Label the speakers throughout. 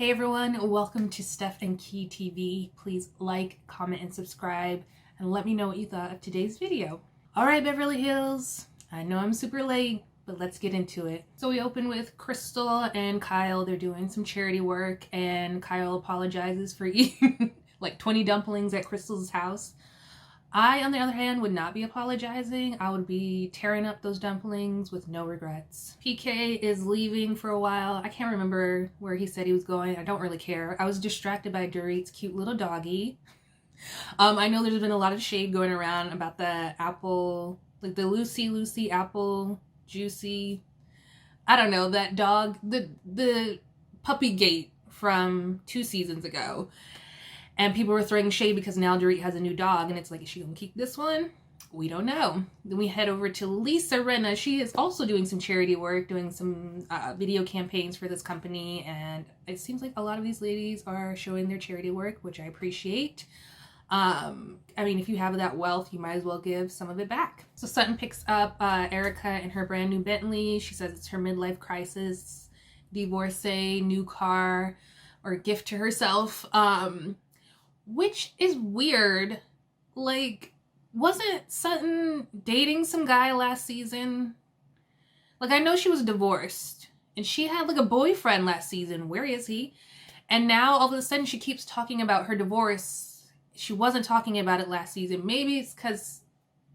Speaker 1: Hey everyone, welcome to Steph and Key TV. Please like, comment, and subscribe, and let me know what you thought of today's video. Alright, Beverly Hills, I know I'm super late, but let's get into it. So we open with Crystal and Kyle. They're doing some charity work, and Kyle apologizes for eating like 20 dumplings at Crystal's house. I, on the other hand, would not be apologizing. I would be tearing up those dumplings with no regrets. PK is leaving for a while. I can't remember where he said he was going. I don't really care. I was distracted by Dorit's cute little doggy. I know there's been a lot of shade going around about the apple, like the Lucy apple juicy. I don't know, that dog, the puppy gate from 2 seasons ago. And people were throwing shade because now Dorit has a new dog, and it's like, is she gonna keep this one? We don't know. Then we head over to Lisa Rinna. She is also doing some charity work, doing some video campaigns for this company, and it seems like a lot of these ladies are showing their charity work, which I appreciate. I mean, if you have that wealth, you might as well give some of it back. So Sutton picks up Erica in her brand new Bentley. She says it's her midlife crisis, divorcee, new car, or gift to herself. Which is weird. Like, wasn't Sutton dating some guy last season? Like, I know she was divorced, and she had like a boyfriend last season. Where is he? And now all of a sudden she keeps talking about her divorce. She wasn't talking about it last season. Maybe it's because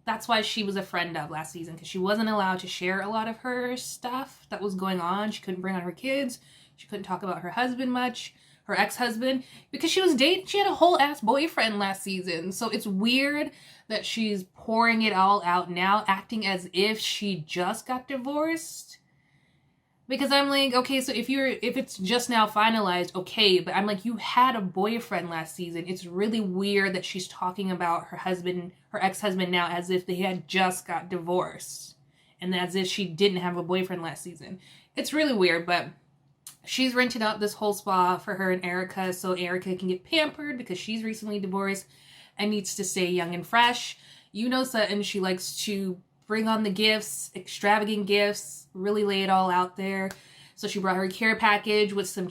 Speaker 1: that's why she was a friend of last season, because she wasn't allowed to share a lot of her stuff that was going on. She couldn't bring on her kids. She couldn't talk about her husband much. Her ex-husband, because she was dating, she had a whole ass boyfriend last season. So it's weird that she's pouring it all out now, acting as if she just got divorced. Because I'm like, okay, so if it's just now finalized, okay, but I'm like, you had a boyfriend last season. It's really weird that she's talking about her husband, her ex-husband now, as if they had just got divorced, and as if she didn't have a boyfriend last season. It's really weird, but she's rented out this whole spa for her and Erica so Erica can get pampered because she's recently divorced and needs to stay young and fresh. You know Sutton, she likes to bring on the gifts, extravagant gifts, really lay it all out there. So she brought her care package with some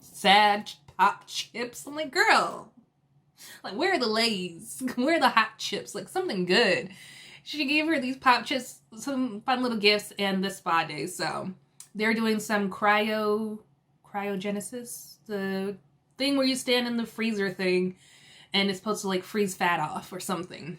Speaker 1: sad pop chips. I'm like, girl, like, where are the Lays? Where are the hot chips? Like, something good. She gave her these pop chips, some fun little gifts, and the spa day. So they're doing some cryogenesis, the thing where you stand in the freezer thing and it's supposed to like freeze fat off or something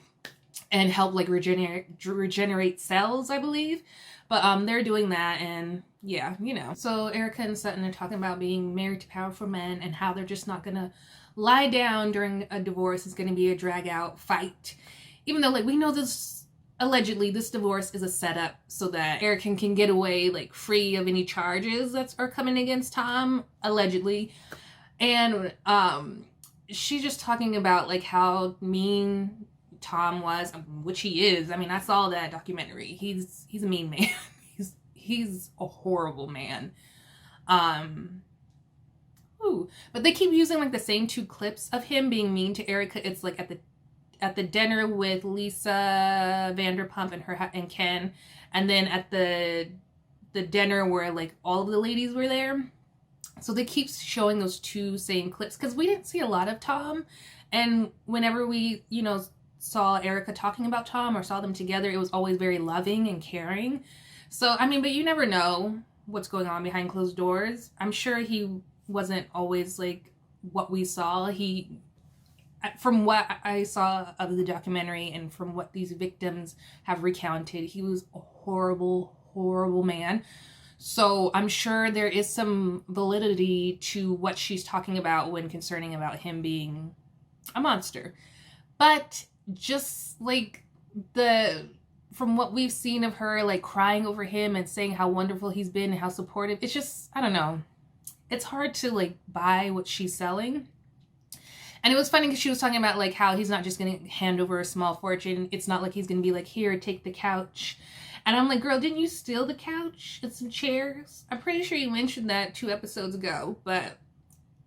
Speaker 1: and help like regenerate cells, I believe. But they're doing that, and yeah, you know. So Erica and Sutton are talking about being married to powerful men and how they're just not gonna lie down during a divorce. It's gonna be a drag out fight. Even though, like, we know this, allegedly, this divorce is a setup so that Erica can get away, like, free of any charges that are coming against Tom, allegedly. And she's just talking about, like, how mean Tom was, which he is. I mean, I saw that documentary. He's a mean man. he's a horrible man. But they keep using, like, the same 2 clips of him being mean to Erica. It's, like, at the dinner with Lisa Vanderpump and Ken, and then at the dinner where like all of the ladies were there. So they keep showing those 2 same clips because we didn't see a lot of Tom, and whenever we, you know, saw Erica talking about Tom or saw them together, it was always very loving and caring. So I mean, but you never know what's going on behind closed doors. I'm sure he wasn't always like what we saw. From what I saw of the documentary and from what these victims have recounted, he was a horrible, horrible man. So I'm sure there is some validity to what she's talking about when concerning about him being a monster. But just like from what we've seen of her, like crying over him and saying how wonderful he's been and how supportive, it's just, I don't know. It's hard to like buy what she's selling. And it was funny because she was talking about like how he's not just going to hand over a small fortune. It's not like he's going to be like, here, take the couch. And I'm like, girl, didn't you steal the couch and some chairs? I'm pretty sure you mentioned that 2 episodes ago, but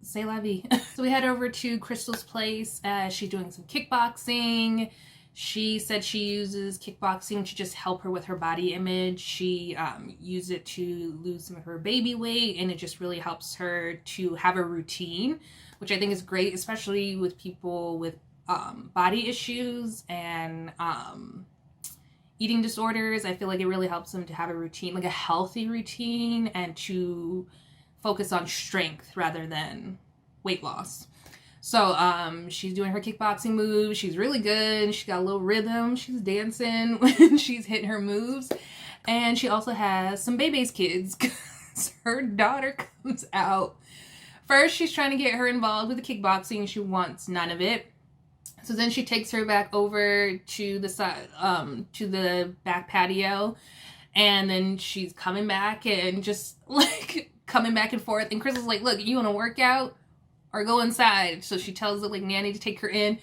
Speaker 1: c'est la vie. So we head over to Crystal's place. She's doing some kickboxing. She said she uses kickboxing to just help her with her body image. She used it to lose some of her baby weight, and it just really helps her to have a routine, which I think is great, especially with people with body issues and eating disorders. I feel like it really helps them to have a routine, like a healthy routine, and to focus on strength rather than weight loss. So she's doing her kickboxing moves. She's really good. She got a little rhythm. She's dancing when she's hitting her moves. And she also has some baby's kids because her daughter comes out. First, she's trying to get her involved with the kickboxing. She wants none of it. So then she takes her back over to the side, to the back patio. And then she's coming back and just like coming back and forth. And Chris is like, look, you want to work out? Or go inside. So she tells the like nanny to take her in.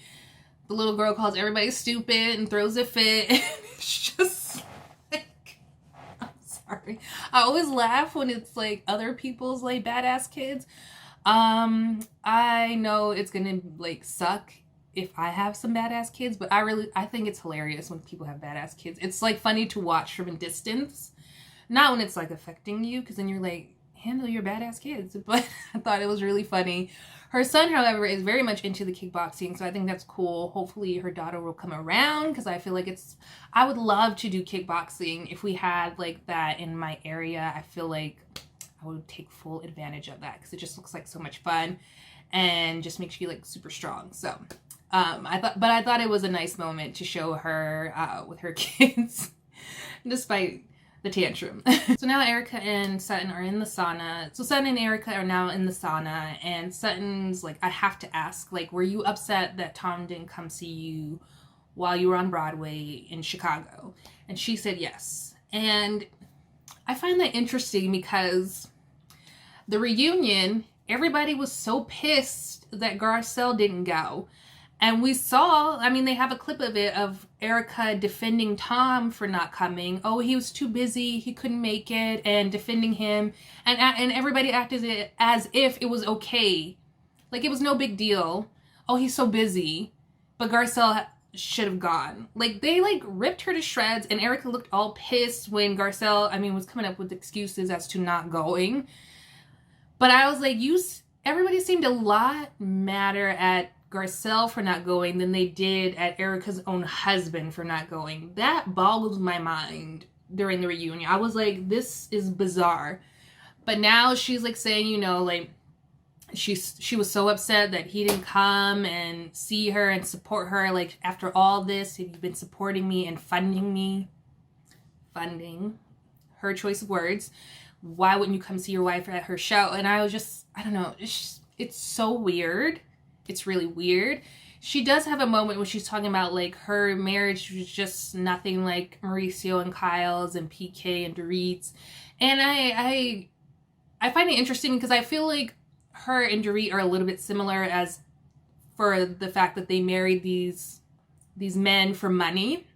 Speaker 1: The little girl calls everybody stupid and throws a fit. And it's just like, I'm sorry. I always laugh when it's like other people's like badass kids. I know it's gonna like suck if I have some badass kids, but I think it's hilarious when people have badass kids. It's like funny to watch from a distance, not when it's like affecting you, because then you're like, handle your badass kids. But I thought it was really funny. Her son, however, is very much into the kickboxing, so I think that's cool. Hopefully her daughter will come around, because I feel like I would love to do kickboxing. If we had like that in my area, I feel like I would take full advantage of that, because it just looks like so much fun and just makes you like super strong. So I thought it was a nice moment to show her with her kids despite the tantrum. So now Erica and Sutton are in the sauna. So Sutton and Erica are now in the sauna, and Sutton's like, I have to ask, like, were you upset that Tom didn't come see you while you were on Broadway in Chicago? And she said yes. And I find that interesting because the reunion, everybody was so pissed that Garcelle didn't go. And we saw, I mean, they have a clip of it of Erica defending Tom for not coming. Oh, he was too busy, he couldn't make it, and defending him. And everybody acted as if it was okay. Like, it was no big deal. Oh, he's so busy. But Garcelle should have gone. Like, they, like, ripped her to shreds, and Erica looked all pissed when Garcelle, I mean, was coming up with excuses as to not going. But I was like, everybody seemed a lot madder at Garcelle for not going than they did at Erica's own husband for not going. That boggled my mind during the reunion. I was like, this is bizarre. But now she's like saying, you know, like she was so upset that he didn't come and see her and support her. Like, after all this, you've been supporting me and funding me. Funding. Her choice of words. Why wouldn't you come see your wife at her show? And I was just, I don't know. It's so weird. It's really weird. She does have a moment when she's talking about like her marriage was just nothing like Mauricio and Kyle's and PK and Dorit's. And I find it interesting because I feel like her and Dorit are a little bit similar as for the fact that they married these men for money.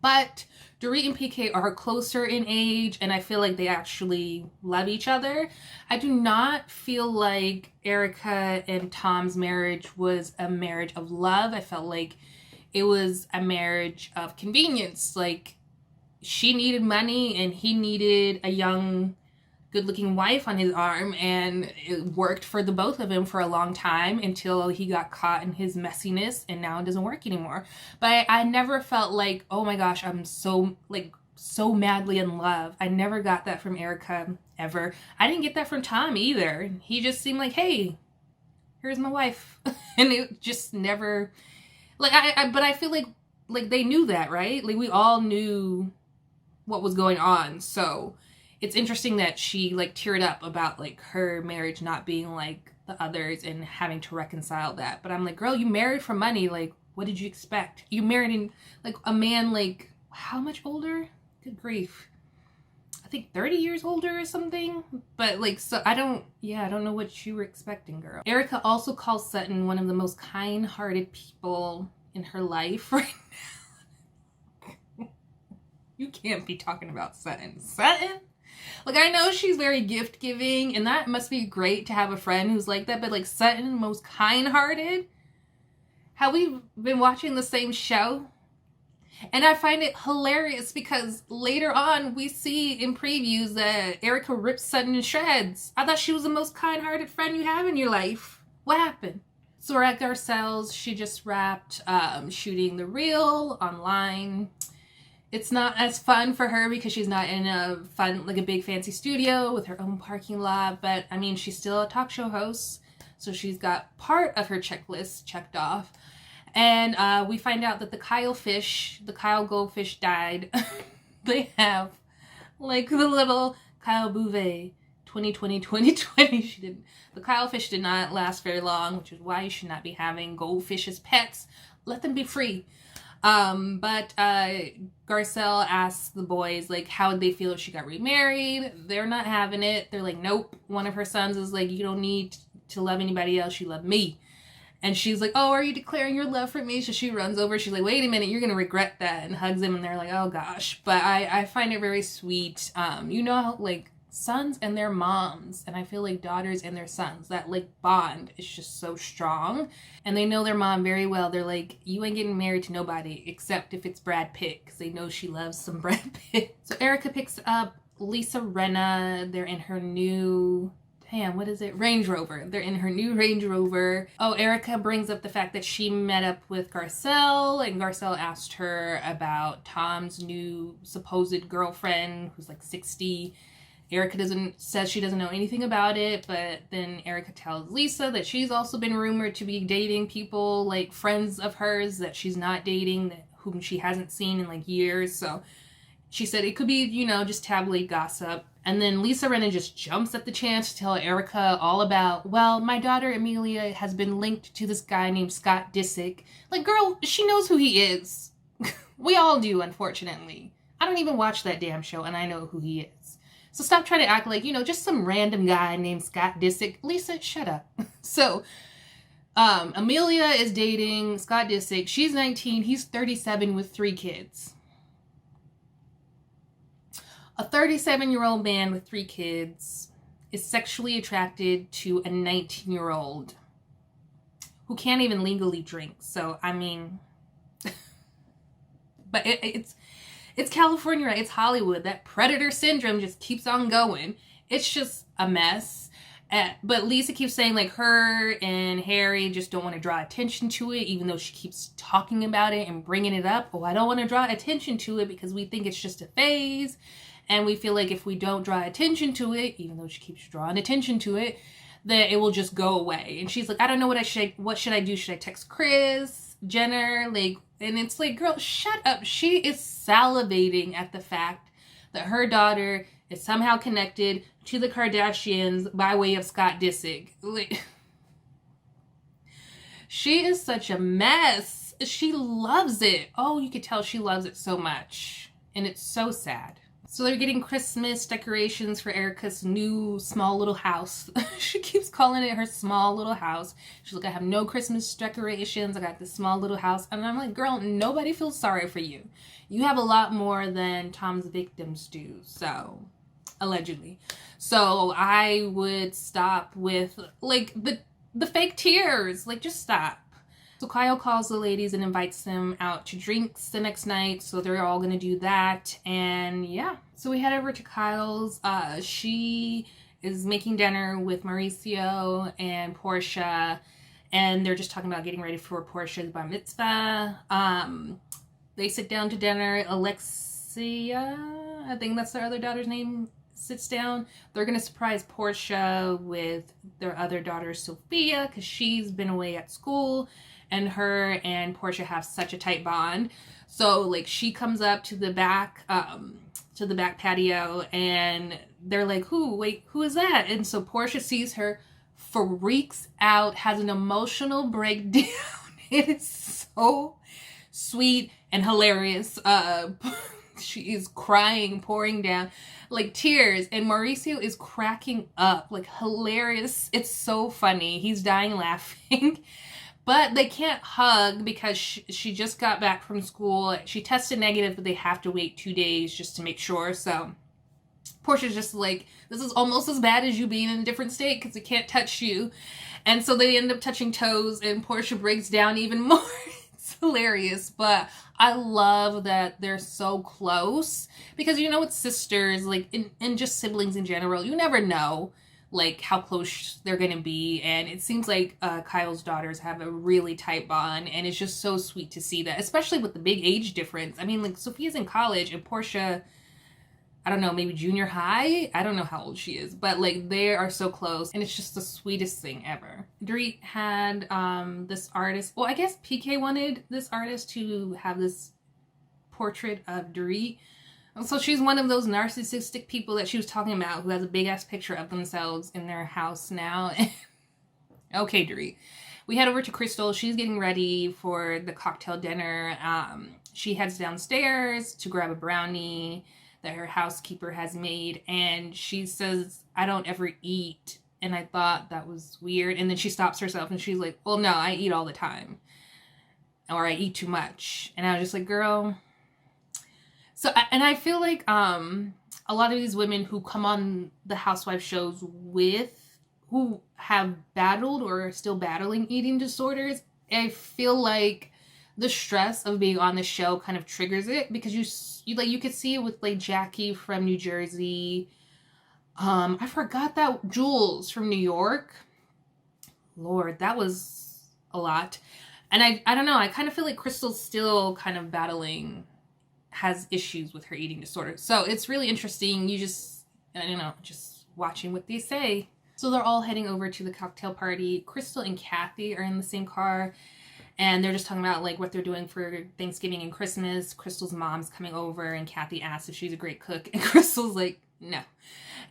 Speaker 1: But Dorit and PK are closer in age, and I feel like they actually love each other. I do not feel like Erica and Tom's marriage was a marriage of love. I felt like it was a marriage of convenience. Like, she needed money, and he needed a young, good-looking wife on his arm, and it worked for the both of them for a long time until he got caught in his messiness, and now it doesn't work anymore. But I never felt like, oh my gosh, I'm so madly in love. I never got that from Erica, ever. I didn't get that from Tom either. He just seemed like, hey, here's my wife. And it just never, like, but I feel like they knew that, right? Like, we all knew what was going on, so it's interesting that she like teared up about like her marriage not being like the others and having to reconcile that. But I'm like, girl, you married for money. Like, what did you expect? You married in like a man like how much older? Good grief. I think 30 years older or something. But like, so I don't know what you were expecting, girl. Erica also calls Sutton one of the most kind-hearted people in her life right now. You can't be talking about Sutton. Sutton? Like, I know she's very gift-giving, and that must be great to have a friend who's like that, but, like, Sutton, most kind-hearted? Have we been watching the same show? And I find it hilarious because later on we see in previews that Erica rips Sutton to shreds. I thought she was the most kind-hearted friend you have in your life. What happened? So we're at Garcelle's. She just wrapped shooting the reel online. It's not as fun for her because she's not in a fun, like a big fancy studio with her own parking lot. But I mean, she's still a talk show host. So she's got part of her checklist checked off. And we find out that the Kyle goldfish died. They have like the little Kyle Bouvet 2020. The Kyle fish did not last very long, which is why you should not be having goldfish as pets. Let them be free. But Garcelle asks the boys, like, how would they feel if she got remarried? They're not having it. They're like, nope. One of her sons is like, you don't need to love anybody else. You love me. And she's like, oh, are you declaring your love for me? So she runs over. She's like, wait a minute, you're going to regret that. And hugs him. And they're like, oh, gosh. But I find it very sweet. You know how, like, sons and their moms, and I feel like daughters and their sons, that, like, bond is just so strong. And they know their mom very well. They're like, you ain't getting married to nobody except if it's Brad Pitt. Because they know she loves some Brad Pitt. So Erica picks up Lisa Rinna. They're in her new... what is it? Range Rover. They're in her new Range Rover. Oh, Erica brings up the fact that she met up with Garcelle, and Garcelle asked her about Tom's new supposed girlfriend, who's like 60. Erica says she doesn't know anything about it, but then Erica tells Lisa that she's also been rumored to be dating people, like friends of hers that she's not dating, whom she hasn't seen in like years. So she said it could be, you know, just tabloid gossip. And then Lisa Rinna just jumps at the chance to tell Erica all about, well, my daughter Amelia has been linked to this guy named Scott Disick. Like, girl, she knows who he is. We all do, unfortunately. I don't even watch that damn show, and I know who he is. So stop trying to act like, you know, just some random guy named Scott Disick. Lisa, shut up. So, Amelia is dating Scott Disick. She's 19. He's 37 with 3 kids. A 37-year-old man with 3 kids is sexually attracted to a 19-year-old who can't even legally drink. So, I mean, but it's California, right? It's Hollywood. That predator syndrome just keeps on going. It's just a mess. But Lisa keeps saying, like, her and Harry just don't want to draw attention to it, even though she keeps talking about it and bringing it up. Oh, I don't want to draw attention to it because we think it's just a phase. And we feel like if we don't draw attention to it, even though she keeps drawing attention to it, that it will just go away. And she's like, I don't know what should I do? Should I text Chris, Jenner? Like, and it's like, girl, shut up. She is salivating at the fact that her daughter is somehow connected to the Kardashians by way of Scott Disick. Like, she is such a mess. She loves it. Oh, you could tell she loves it so much. And it's so sad. So they're getting Christmas decorations for Erica's new small little house. She keeps calling it her small little house. She's like, I have no Christmas decorations. I got this small little house. And I'm like, girl, nobody feels sorry for you. You have a lot more than Tom's victims do. So, allegedly. So I would stop with, like, the fake tears. Like, just stop. So Kyle calls the ladies and invites them out to drinks the next night. So they're all going to do that. And yeah. So we head over to Kyle's. She is making dinner with Mauricio and Portia. And they're just talking about getting ready for Portia's bar mitzvah. They sit down to dinner. Alexia, I think that's their other daughter's name, sits down. They're going to surprise Portia with their other daughter, Sophia, because she's been away at school. And her and Portia have such a tight bond. So, like, she comes up to the back patio, and they're like, who is that? And so Portia sees her, freaks out, has an emotional breakdown. It is so sweet and hilarious. She is crying, pouring down, like, tears. And Mauricio is cracking up, like, hilarious. It's so funny. He's dying laughing. But they can't hug because she just got back from school. She tested negative, but they have to wait 2 days just to make sure. So Portia's just like, this is almost as bad as you being in a different state because it can't touch you. And so they end up touching toes, and Portia breaks down even more. It's It's hilarious, but I love that they're so close because, you know, it's sisters, like, and just siblings in general. You never know, like, how close they're gonna be, and it seems like Kyle's daughters have a really tight bond, and it's just so sweet to see that, especially with the big age difference. I mean, like, Sophia's in college, and Portia, I don't know, maybe junior high? I don't know how old she is, but, like, they are so close, and it's just the sweetest thing ever. Dorit had this artist, well, I guess PK wanted this artist to have this portrait of Dorit. So she's one of those narcissistic people that she was talking about who has a big ass picture of themselves in their house now. Okay, Dorit. We head over to Crystal. She's getting ready for the cocktail dinner. She heads downstairs to grab a brownie that her housekeeper has made, and she says, I don't ever eat. And I thought that was weird. And then she stops herself and she's like, well, no, I eat all the time. Or I eat too much. And I was just like, girl. So, and I feel like a lot of these women who come on the housewife shows who have battled or are still battling eating disorders, I feel like the stress of being on the show kind of triggers it, because you could see it with like Jackie from New Jersey. I forgot that Jules from New York. Lord, that was a lot. And I don't know, I kind of feel like Crystal's still kind of has issues with her eating disorder. So it's really interesting. Just watching what they say. So they're all heading over to the cocktail party. Crystal and Kathy are in the same car, and they're just talking about like what they're doing for Thanksgiving and Christmas. Crystal's mom's coming over, and Kathy asks if she's a great cook, and Crystal's like, no.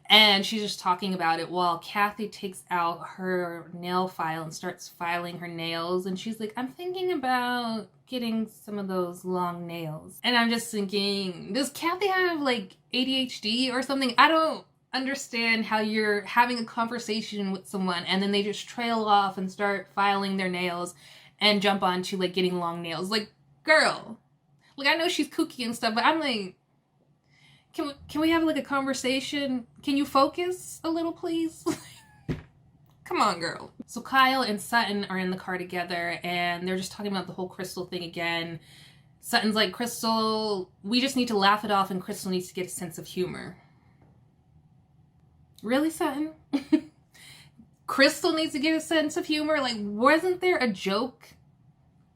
Speaker 1: And she's just talking about it while Kathy takes out her nail file and starts filing her nails. And she's like, I'm thinking about getting some of those long nails. And I'm just thinking, does Kathy have like ADHD or something? I don't understand how you're having a conversation with someone and then they just trail off and start filing their nails and jump on to like getting long nails. Like, girl, like I know she's kooky and stuff, but I'm like, can we have like a conversation? Can you focus a little, please? Come on, girl. So Kyle and Sutton are in the car together, and they're just talking about the whole Crystal thing again. Sutton's like, Crystal, we just need to laugh it off, and Crystal needs to get a sense of humor. Really, Sutton? Crystal needs to get a sense of humor? Like, wasn't there a joke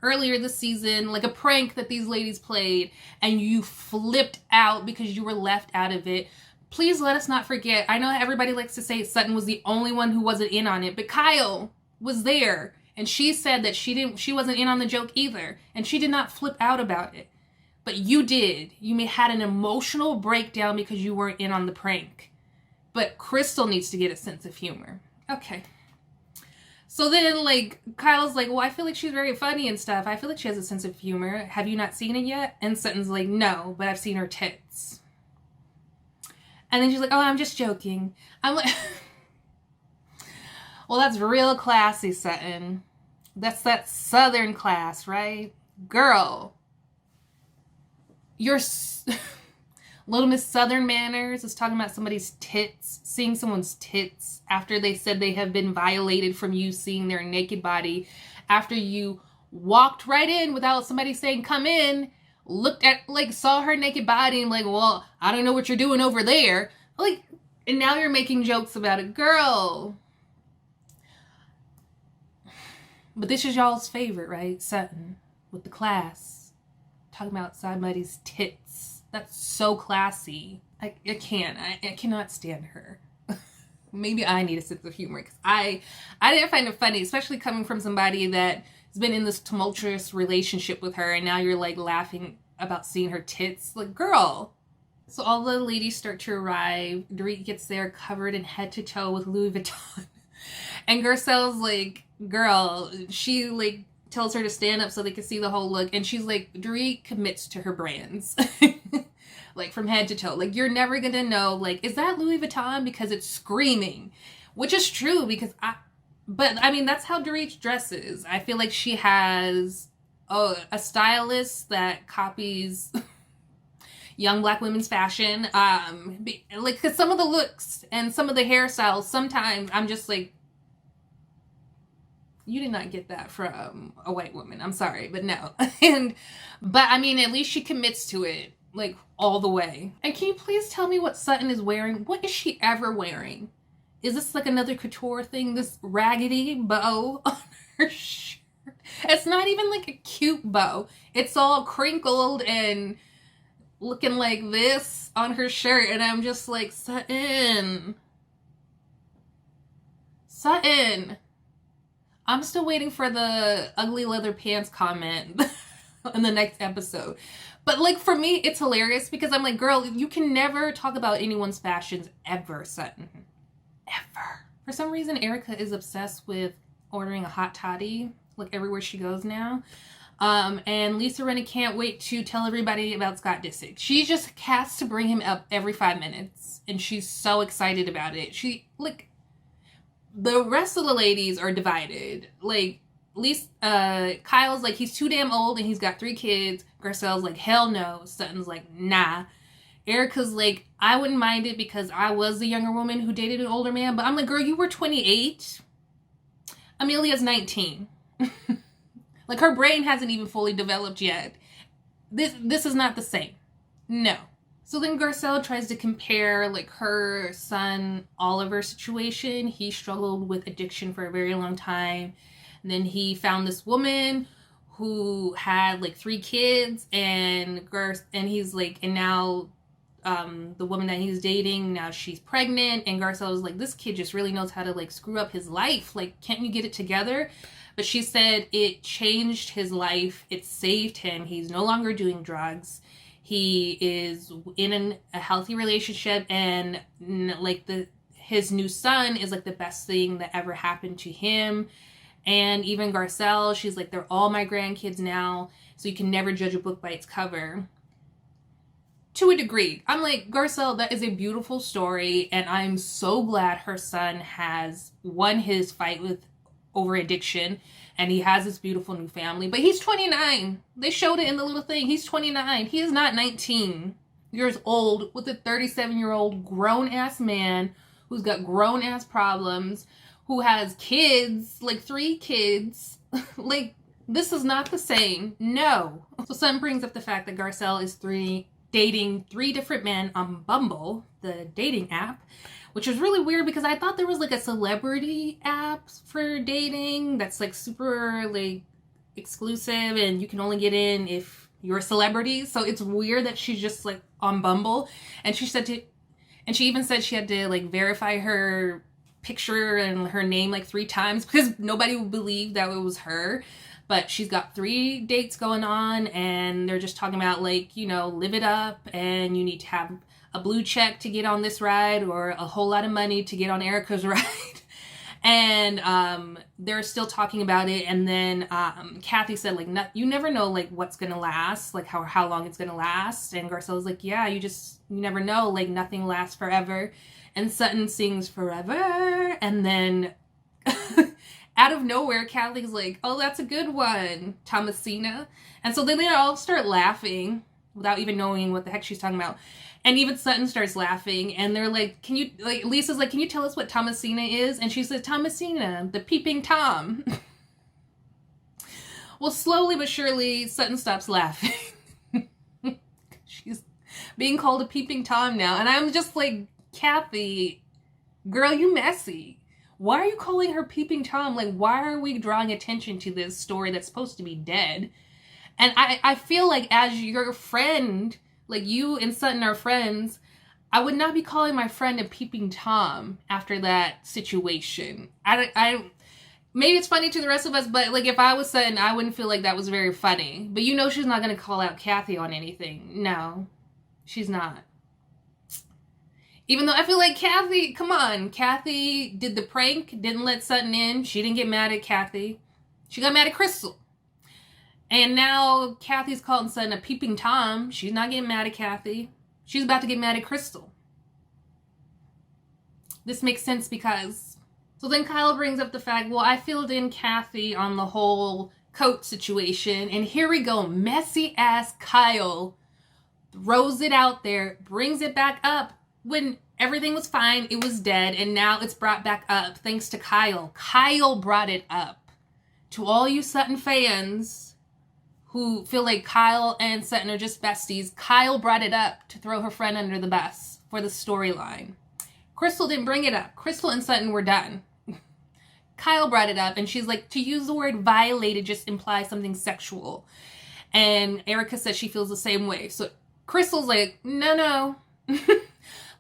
Speaker 1: earlier this season, like a prank that these ladies played, and you flipped out because you were left out of it? Please let us not forget. I know everybody likes to say Sutton was the only one who wasn't in on it, but Kyle was there, and she said that she wasn't in on the joke either, and she did not flip out about it. But you did. You had an emotional breakdown because you weren't in on the prank. But Crystal needs to get a sense of humor. Okay. So then, like, Kyle's like, well, I feel like she's very funny and stuff. I feel like she has a sense of humor. Have you not seen it yet? And Sutton's like, no, but I've seen her tits. And then she's like, oh, I'm just joking. I'm like, well, that's real classy, Sutton. That's that Southern class, right? Girl, you're... Little Miss Southern Manners is talking about somebody's tits, seeing someone's tits after they said they have been violated from you seeing their naked body, after you walked right in without somebody saying come in, looked at, like, saw her naked body and like, well, I don't know what you're doing over there. Like, and now you're making jokes about it. Girl. But this is y'all's favorite, right? Sutton with the class. Talking about somebody's tits. That's so classy. I cannot stand her. Maybe I need a sense of humor, because I didn't find it funny, especially coming from somebody that has been in this tumultuous relationship with her, and now you're like laughing about seeing her tits. Like, girl. So all the ladies start to arrive. Dorit gets there covered in head to toe with Louis Vuitton. And Garcelle's like, girl, she like tells her to stand up so they can see the whole look. And she's like, Dorit commits to her brands. Like, from head to toe. Like, you're never gonna know, like, is that Louis Vuitton? Because it's screaming. Which is true, because but I mean, that's how Dorit dresses. I feel like she has a stylist that copies young black women's fashion. Like, because some of the looks and some of the hairstyles, sometimes I'm just like, you did not get that from a white woman. I'm sorry, but no. But I mean, at least she commits to it, like, all the way. And can you please tell me what Sutton is wearing? What is she ever wearing? Is this like another couture thing? This raggedy bow on her shirt? It's not even like a cute bow. It's all crinkled and looking like this on her shirt. And I'm just like, Sutton. Sutton. I'm still waiting for the ugly leather pants comment in the next episode. But like, for me, it's hilarious because I'm like, girl, you can never talk about anyone's fashions ever, Sutton. Ever. For some reason, Erica is obsessed with ordering a hot toddy like everywhere she goes now. And Lisa Rinna can't wait to tell everybody about Scott Disick. She just has to bring him up every 5 minutes. And she's so excited about it. She, like, the rest of the ladies are divided. Like, Lisa, Kyle's like, he's too damn old and he's got 3 kids. Garcelle's like, hell no. Sutton's like, nah. Erica's like, I wouldn't mind it because I was the younger woman who dated an older man. But I'm like, girl, you were 28. Amelia's 19. Like, her brain hasn't even fully developed yet. This is not the same. No. So then Garcelle tries to compare, like, her son Oliver's situation. He struggled with addiction for a very long time. And then he found this woman who had, like, 3 kids. And he's like, and now the woman that he's dating, now she's pregnant. And Garcelle was like, this kid just really knows how to, like, screw up his life. Like, can't you get it together? But she said it changed his life. It saved him. He's no longer doing drugs. He is in a healthy relationship, and like his new son is like the best thing that ever happened to him. And even Garcelle, she's like, they're all my grandkids now, so you can never judge a book by its cover. To a degree. I'm like, Garcelle, that is a beautiful story, and I'm so glad her son has won his fight over addiction, and he has this beautiful new family. But he's 29. They showed it in the little thing. He's 29. He is not 19 years old with a 37-year-old grown-ass man who's got grown-ass problems, who has kids, like 3 kids. Like, this is not the same. No. So Sutton brings up the fact that Garcelle is dating 3 different men on Bumble, the dating app, which is really weird because I thought there was like a celebrity app for dating that's like super like exclusive and you can only get in if you're a celebrity. So it's weird that she's just like on Bumble. And she even said she had to like verify her picture and her name like 3 times because nobody would believe that it was her. But she's got 3 dates going on, and they're just talking about, like, you know, live it up, and you need to have a blue check to get on this ride, or a whole lot of money to get on Erica's ride. And they're still talking about it. And then Kathy said, like, you never know, like, what's going to last, like, how long it's going to last. And Garcelle was like, yeah, you never know, like, nothing lasts forever. And Sutton sings forever. And then out of nowhere, Kathy's like, oh, that's a good one, Thomasina. And so then they all start laughing without even knowing what the heck she's talking about. And even Sutton starts laughing, and they're like, Lisa's like, can you tell us what Thomasina is? And she said, Thomasina, the peeping Tom. Well, slowly but surely, Sutton stops laughing. She's being called a peeping Tom now. And I'm just like, Kathy, girl, you messy. Why are you calling her peeping Tom? Like, why are we drawing attention to this story that's supposed to be dead? And I feel like as your friend, like you and Sutton are friends, I would not be calling my friend a peeping Tom after that situation. Maybe it's funny to the rest of us, but like if I was Sutton, I wouldn't feel like that was very funny. But you know she's not going to call out Kathy on anything. No, she's not. Even though I feel like Kathy, come on, Kathy did the prank, didn't let Sutton in. She didn't get mad at Kathy. She got mad at Crystal. And now Kathy's calling Sutton a peeping Tom. She's not getting mad at Kathy. She's about to get mad at Crystal. This makes sense because... So then Kyle brings up the fact, well, I filled in Kathy on the whole coat situation. And here we go. Messy ass Kyle throws it out there, brings it back up. When everything was fine, it was dead, and now it's brought back up thanks to Kyle. Kyle brought it up. To all you Sutton fans who feel like Kyle and Sutton are just besties, Kyle brought it up to throw her friend under the bus for the storyline. Crystal didn't bring it up. Crystal and Sutton were done. Kyle brought it up, and she's like, to use the word violated just implies something sexual. And Erica says she feels the same way. So Crystal's like, no.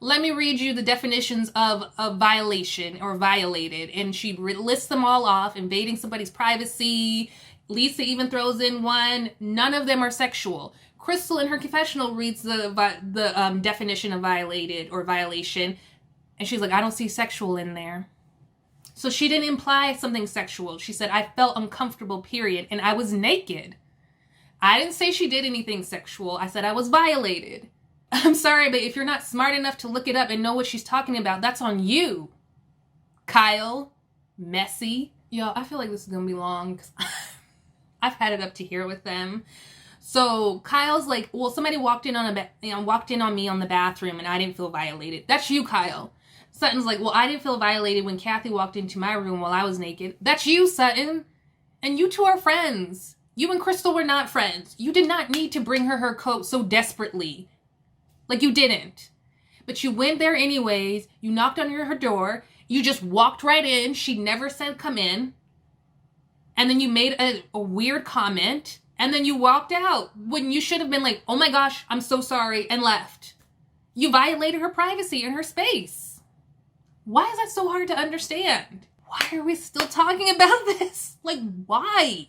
Speaker 1: Let me read you the definitions of a violation or violated. And she lists them all off, invading somebody's privacy. Lisa even throws in one. None of them are sexual. Crystal in her confessional reads the definition of violated or violation. And she's like, I don't see sexual in there. So she didn't imply something sexual. She said, I felt uncomfortable, period. And I was naked. I didn't say she did anything sexual. I said I was violated. I'm sorry, but if you're not smart enough to look it up and know what she's talking about, that's on you. Kyle, messy. Yo, I feel like this is going to be long because I've had it up to here with them. So Kyle's like, well, somebody walked in on me on the bathroom and I didn't feel violated. That's you, Kyle. Sutton's like, well, I didn't feel violated when Kathy walked into my room while I was naked. That's you, Sutton. And you two are friends. You and Crystal were not friends. You did not need to bring her coat so desperately. Like, you didn't. But you went there anyways. You knocked on her door. You just walked right in. She never said come in. And then you made a weird comment. And then you walked out when you should have been like, oh my gosh, I'm so sorry, and left. You violated her privacy and her space. Why is that so hard to understand? Why are we still talking about this? Like, why?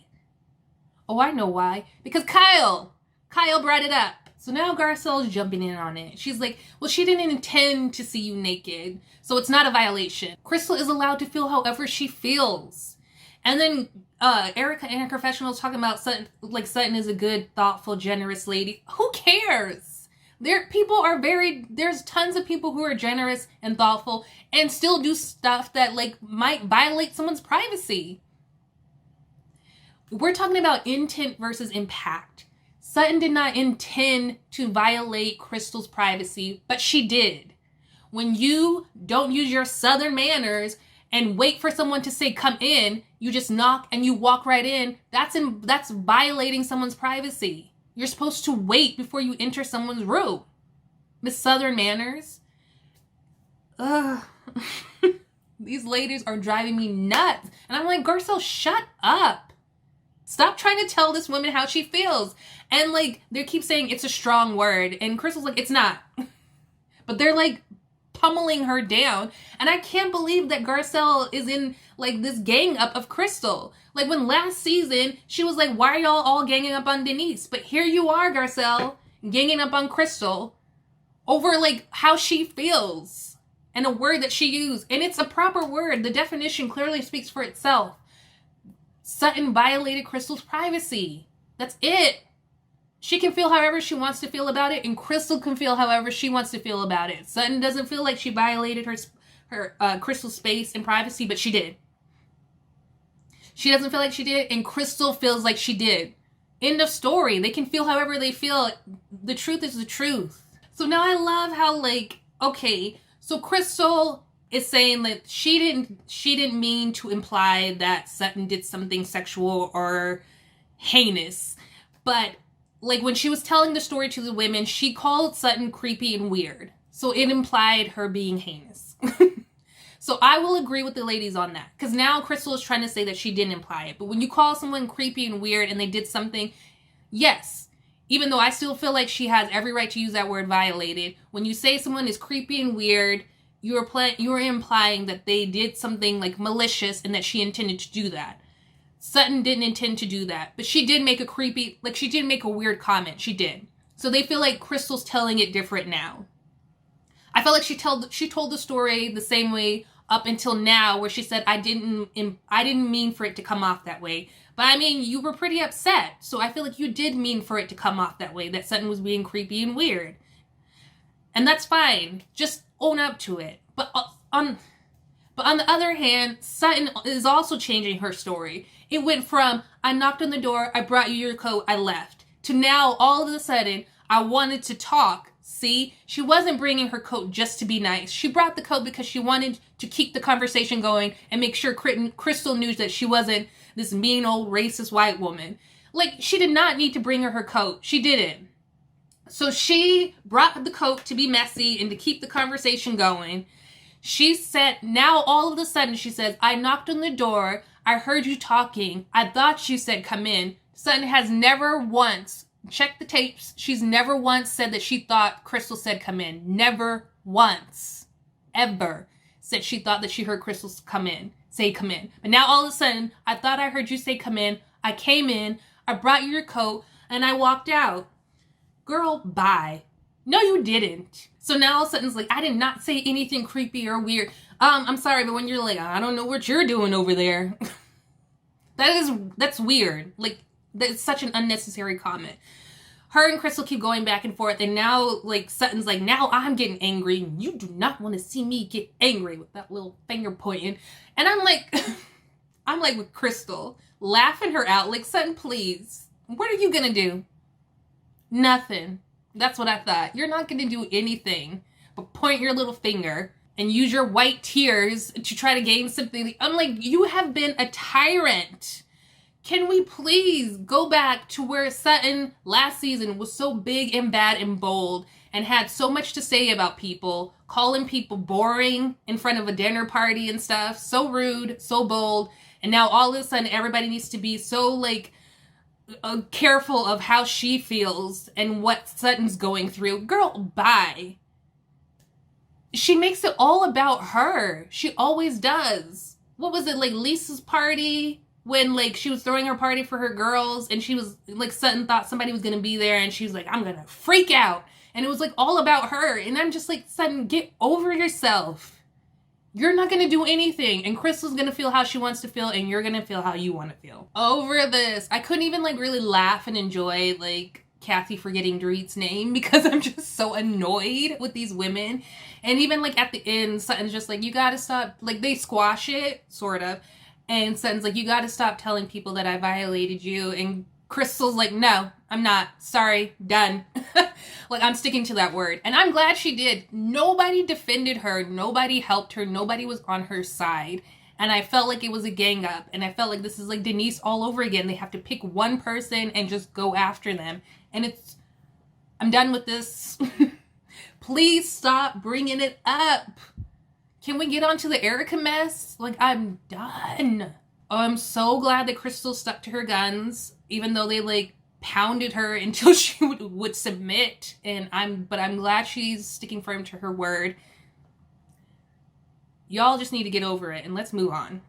Speaker 1: Oh, I know why. Because Kyle brought it up. So now Garcelle's jumping in on it. She's like, well, she didn't intend to see you naked, so it's not a violation. Crystal is allowed to feel however she feels. And then Erica in her confessional is talking about Sutton, like Sutton is a good, thoughtful, generous lady. Who cares? There's tons of people who are generous and thoughtful and still do stuff that like might violate someone's privacy. We're talking about intent versus impact. Sutton did not intend to violate Crystal's privacy, but she did. When you don't use your Southern manners and wait for someone to say come in, you just knock and you walk right in, that's violating someone's privacy. You're supposed to wait before you enter someone's room. Miss Southern manners. Ugh. These ladies are driving me nuts. And I'm like, Garcelle, shut up. Stop trying to tell this woman how she feels. And like, they keep saying it's a strong word. And Crystal's like, it's not. But they're like pummeling her down. And I can't believe that Garcelle is in like this gang up of Crystal. Like when last season, she was like, why are y'all all ganging up on Denise? But here you are, Garcelle, ganging up on Crystal over like how she feels. And a word that she used. And it's a proper word. The definition clearly speaks for itself. Sutton violated Crystal's privacy. That's it. She can feel however she wants to feel about it, and Crystal can feel however she wants to feel about it. Sutton doesn't feel like she violated her Crystal's space and privacy, but she did. She doesn't feel like she did, and Crystal feels like she did. End of story. They can feel however they feel. The truth is the truth. So now I love how, like, okay, so Crystal is saying that she didn't mean to imply that Sutton did something sexual or heinous. But like when she was telling the story to the women, she called Sutton creepy and weird. So it implied her being heinous. So I will agree with the ladies on that. Because now Crystal is trying to say that she didn't imply it. But when you call someone creepy and weird and they did something, yes. Even though I still feel like she has every right to use that word violated. When you say someone is creepy and weird, you're implying that they did something like malicious and that she intended to do that. Sutton didn't intend to do that, but she did make she did make a weird comment. She did. So they feel like Crystal's telling it different now. I felt like she told the story the same way up until now, where she said, I didn't mean for it to come off that way. But I mean, you were pretty upset. So I feel like you did mean for it to come off that way, that Sutton was being creepy and weird. And that's fine. Just own up to it. But on the other hand, Sutton is also changing her story. It went from, I knocked on the door, I brought you your coat, I left, to now all of a sudden, I wanted to talk See, she wasn't bringing her coat just to be nice. She brought the coat because she wanted to keep the conversation going and make sure Crystal knew that she wasn't this mean old racist white woman. Like, she did not need to bring her coat. She didn't. So she brought the coat to be messy and to keep the conversation going. She said, now all of a sudden she says, I knocked on the door. I heard you talking. I thought you said come in. Sutton has never once, check the tapes, she's never once said that she thought Crystal said come in. Never once, ever, said she thought that she heard Crystal say come in. But now all of a sudden, I thought I heard you say come in. I came in, I brought you your coat, and I walked out. Girl, bye. No, you didn't. So now all of a sudden it's like, I did not say anything creepy or weird. I'm sorry, but when you're like, I don't know what you're doing over there. That's weird. Like, that's such an unnecessary comment. Her and Crystal keep going back and forth, and now, like, Sutton's like, now I'm getting angry. You do not want to see me get angry, with that little finger pointing. And I'm like with Crystal, laughing her out, like, Sutton, please, what are you gonna do? Nothing. That's what I thought. You're not gonna do anything but point your little finger and use your white tears to try to gain something. I'm like, you have been a tyrant. Can we please go back to where Sutton last season was so big and bad and bold and had so much to say about people, calling people boring in front of a dinner party and stuff, so rude, so bold, and now all of a sudden everybody needs to be so, like, careful of how she feels and what Sutton's going through. Girl, bye. She makes it all about her. She always does. What was it, like Lisa's party? When, like, she was throwing her party for her girls and she was, like, Sutton thought somebody was going to be there and she was like, I'm going to freak out. And it was, like, all about her. And I'm just like, Sutton, get over yourself. You're not going to do anything. And Crystal's going to feel how she wants to feel and you're going to feel how you want to feel. Over this. I couldn't even, like, really laugh and enjoy, like, Kathy forgetting Dorit's name because I'm just so annoyed with these women. And even, like, at the end, Sutton's just like, you got to stop. Like, they squash it, sort of. And Sutton's like, you got to stop telling people that I violated you. And Crystal's like, no, I'm not. Sorry, done. Like, I'm sticking to that word. And I'm glad she did. Nobody defended her. Nobody helped her. Nobody was on her side. And I felt like it was a gang up. And I felt like this is like Denise all over again. They have to pick one person and just go after them. And I'm done with this. Please stop bringing it up. Can we get on to the Erica mess? Like, I'm done. Oh, I'm so glad that Crystal stuck to her guns, even though they, like, pounded her until she would submit. But I'm glad she's sticking firm to her word. Y'all just need to get over it and let's move on.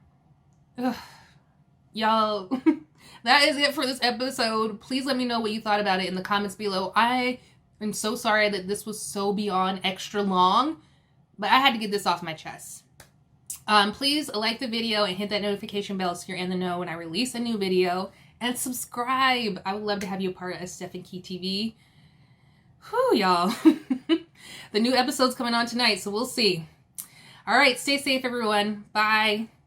Speaker 1: Ugh. Y'all, that is it for this episode. Please let me know what you thought about it in the comments below. I am so sorry that this was so beyond extra long. But I had to get this off my chest. Please like the video and hit that notification bell so you're in the know when I release a new video. And subscribe. I would love to have you a part of Steph and Key TV. Whew, y'all. The new episode's coming on tonight, so we'll see. All right, stay safe, everyone. Bye.